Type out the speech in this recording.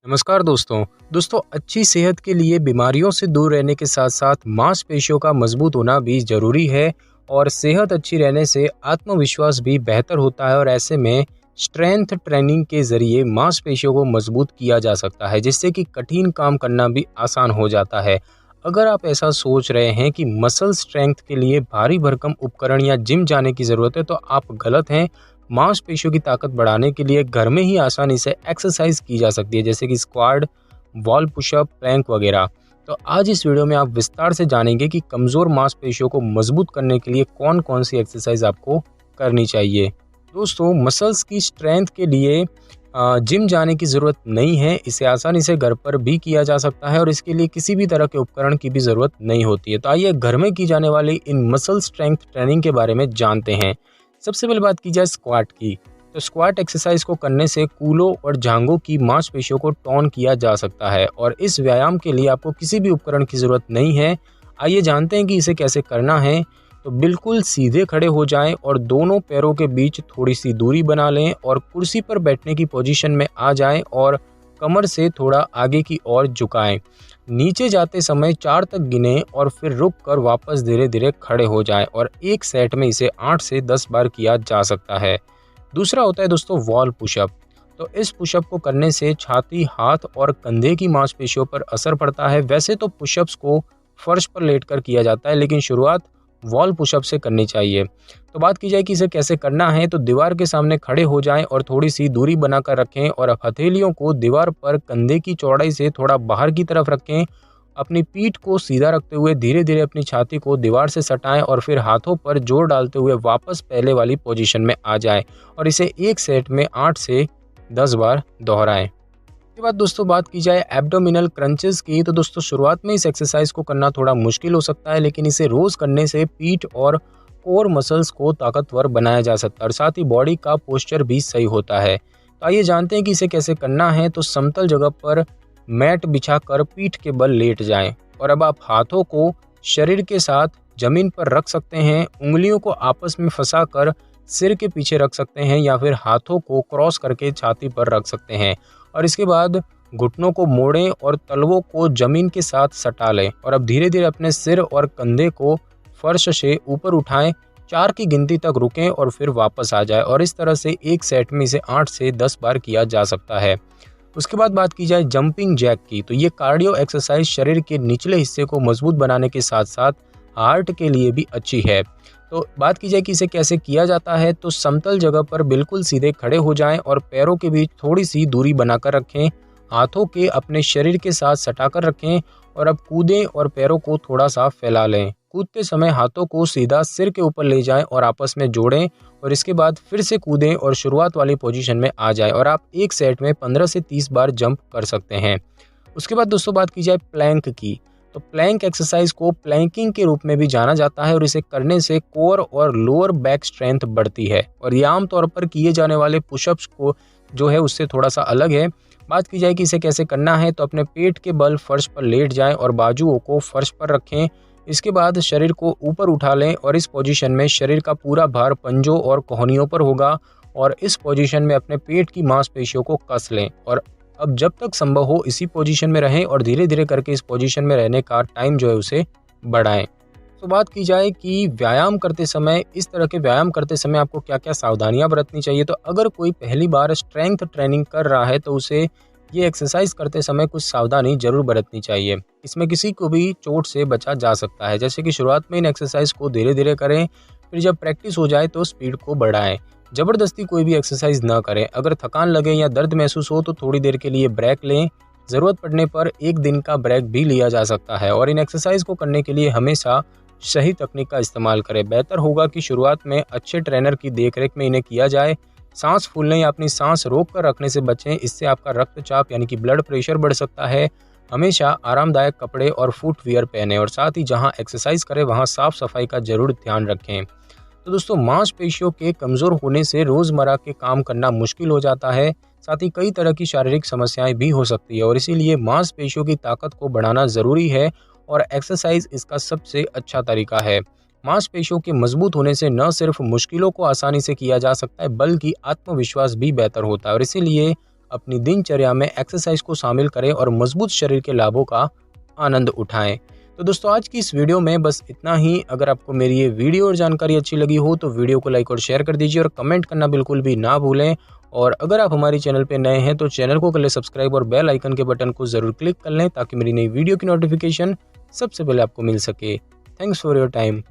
नमस्कार दोस्तों अच्छी सेहत के लिए बीमारियों से दूर रहने के साथ साथ मांसपेशियों का मजबूत होना भी ज़रूरी है। और सेहत अच्छी रहने से आत्मविश्वास भी बेहतर होता है और ऐसे में स्ट्रेंथ ट्रेनिंग के ज़रिए मांसपेशियों को मजबूत किया जा सकता है, जिससे कि कठिन काम करना भी आसान हो जाता है। अगर आप ऐसा सोच रहे हैं कि मसल स्ट्रेंथ के लिए भारी भरकम उपकरण या जिम जाने की ज़रूरत है, तो आप गलत हैं। मांसपेशियों की ताकत बढ़ाने के लिए घर में ही आसानी से एक्सरसाइज की जा सकती है, जैसे कि स्क्वाड, वॉल पुशअप, प्लैंक वगैरह। तो आज इस वीडियो में आप विस्तार से जानेंगे कि कमज़ोर मांसपेशियों को मजबूत करने के लिए कौन कौन सी एक्सरसाइज आपको करनी चाहिए। दोस्तों, मसल्स की स्ट्रेंथ के लिए जिम जाने की ज़रूरत नहीं है। इसे आसानी से घर पर भी किया जा सकता है और इसके लिए किसी भी तरह के उपकरण की भी ज़रूरत नहीं होती है। तो आइए घर में की जाने वाली इन मसल स्ट्रेंथ ट्रेनिंग के बारे में जानते हैं। सबसे पहले बात की जाए स्क्वाट की, तो स्क्वाट एक्सरसाइज को करने से कूल्हों और जांघों की मांसपेशियों को टोन किया जा सकता है और इस व्यायाम के लिए आपको किसी भी उपकरण की ज़रूरत नहीं है। आइए जानते हैं कि इसे कैसे करना है। तो बिल्कुल सीधे खड़े हो जाएं और दोनों पैरों के बीच थोड़ी सी दूरी बना लें और कुर्सी पर बैठने की पोजीशन में आ जाएं और कमर से थोड़ा आगे की ओर झुकाएं। नीचे जाते समय 4 तक गिनें और फिर रुक कर वापस धीरे धीरे खड़े हो जाएं और एक सेट में इसे 8 से 10 बार किया जा सकता है। दूसरा होता है दोस्तों वॉल पुशअप। तो इस पुशअप को करने से छाती, हाथ और कंधे की मांसपेशियों पर असर पड़ता है। वैसे तो पुशअप्स को फर्श पर लेटकर किया जाता है, लेकिन शुरुआत वॉल पुशअप से करनी चाहिए। तो बात की जाए कि इसे कैसे करना है, तो दीवार के सामने खड़े हो जाएं और थोड़ी सी दूरी बनाकर रखें और हथेलियों को दीवार पर कंधे की चौड़ाई से थोड़ा बाहर की तरफ रखें। अपनी पीठ को सीधा रखते हुए धीरे धीरे अपनी छाती को दीवार से सटाएं और फिर हाथों पर जोर डालते हुए वापस पहले वाली पोजीशन में आ जाएं और इसे एक सेट में 8 से 10 बार दोहराएं। इसके बाद दोस्तों बात की जाए एब्डोमिनल क्रंचेस की, तो दोस्तों शुरुआत में इस एक्सरसाइज को करना थोड़ा मुश्किल हो सकता है, लेकिन इसे रोज करने से पीठ और कोर मसल्स को ताकतवर बनाया जा सकता है और साथ ही बॉडी का पोस्चर भी सही होता है। तो आइए जानते हैं कि इसे कैसे करना है। तो समतल जगह पर मैट बिछाकर पीठ के बल लेट जाएं और अब आप हाथों को शरीर के साथ जमीन पर रख सकते हैं। उंगलियों को आपस में फंसाकर सिर के पीछे रख सकते हैं या फिर हाथों को क्रॉस करके छाती पर रख सकते हैं और इसके बाद घुटनों को मोड़ें और तलवों को जमीन के साथ सटा लें और अब धीरे धीरे अपने सिर और कंधे को फर्श से ऊपर उठाएं। 4 की गिनती तक रुकें और फिर वापस आ जाए और इस तरह से एक सेट में इसे 8 से 10 बार किया जा सकता है। उसके बाद बात की जाए जंपिंग जैक की, तो ये कार्डियो एक्सरसाइज शरीर के निचले हिस्से को मजबूत बनाने के साथ साथ हार्ट के लिए भी अच्छी है। तो बात की जाए कि इसे कैसे किया जाता है, तो समतल जगह पर बिल्कुल सीधे खड़े हो जाएं और पैरों के बीच थोड़ी सी दूरी बनाकर रखें। हाथों के अपने शरीर के साथ सटाकर रखें और अब कूदें और पैरों को थोड़ा सा फैला लें। कूदते समय हाथों को सीधा सिर के ऊपर ले जाएं और आपस में जोड़ें और इसके बाद फिर से कूदें और शुरुआत वाली पोजीशन में आ जाएं और आप एक सेट में 15 से 30 बार जंप कर सकते हैं। उसके बाद दोस्तों बात की जाए प्लैंक की, तो प्लैंक एक्सरसाइज को प्लैंकिंग के रूप में भी जाना जाता है और इसे करने से कोर और लोअर बैक स्ट्रेंथ बढ़ती है और ये आमतौर पर किए जाने वाले पुशअप्स को जो है उससे थोड़ा सा अलग है। बात की जाए कि इसे कैसे करना है, तो अपने पेट के बल फर्श पर लेट जाएं और बाजुओं को फर्श पर रखें। इसके बाद शरीर को ऊपर उठा लें और इस पोजीशन में शरीर का पूरा भार पंजों और कोहनियों पर होगा और इस पोजीशन में अपने पेट की मांसपेशियों को कस लें और अब जब तक संभव हो इसी पोजीशन में रहें और धीरे धीरे करके इस पोजीशन में रहने का टाइम जो है उसे बढ़ाएं। तो बात की जाए कि व्यायाम करते समय, इस तरह के व्यायाम करते समय आपको क्या क्या सावधानियां बरतनी चाहिए, तो अगर कोई पहली बार स्ट्रेंथ ट्रेनिंग कर रहा है तो उसे ये एक्सरसाइज करते समय कुछ सावधानी जरूर बरतनी चाहिए। इसमें किसी को भी चोट से बचा जा सकता है, जैसे कि शुरुआत में इन एक्सरसाइज को धीरे धीरे करें, फिर जब प्रैक्टिस हो जाए तो स्पीड को बढ़ाएं। ज़बरदस्ती कोई भी एक्सरसाइज ना करें। अगर थकान लगे या दर्द महसूस हो तो थोड़ी देर के लिए ब्रेक लें। ज़रूरत पड़ने पर एक दिन का ब्रेक भी लिया जा सकता है और इन एक्सरसाइज को करने के लिए हमेशा सही तकनीक का इस्तेमाल करें। बेहतर होगा कि शुरुआत में अच्छे ट्रेनर की देखरेख में इन्हें किया जाए। सांस फूलने या अपनी सांस रोक कर रखने से बचें, इससे आपका रक्तचाप यानी कि ब्लड प्रेशर बढ़ सकता है। हमेशा आरामदायक कपड़े और फुटवियर पहनें और साथ ही जहां एक्सरसाइज करें वहां साफ सफाई का जरूर ध्यान रखें। तो दोस्तों, मांसपेशियों के कमज़ोर होने से रोज़मर्रा के काम करना मुश्किल हो जाता है। साथ ही कई तरह की शारीरिक समस्याएं भी हो सकती है और इसीलिए मांसपेशियों की ताकत को बढ़ाना ज़रूरी है और एक्सरसाइज इसका सबसे अच्छा तरीका है। मांसपेशियों के मजबूत होने से न सिर्फ मुश्किलों को आसानी से किया जा सकता है, बल्कि आत्मविश्वास भी बेहतर होता है और इसीलिए अपनी दिनचर्या में एक्सरसाइज को शामिल करें और मजबूत शरीर के लाभों का आनंद उठाएं। तो दोस्तों आज की इस वीडियो में बस इतना ही। अगर आपको मेरी ये वीडियो और जानकारी अच्छी लगी हो तो वीडियो को लाइक और शेयर कर दीजिए और कमेंट करना बिल्कुल भी ना भूलें। और अगर आप हमारे चैनल पे नए हैं तो चैनल को कर लें सब्सक्राइब और बेल आइकन के बटन को ज़रूर क्लिक कर लें ताकि मेरी नई वीडियो की नोटिफिकेशन सबसे पहले आपको मिल सके। Thanks for your time.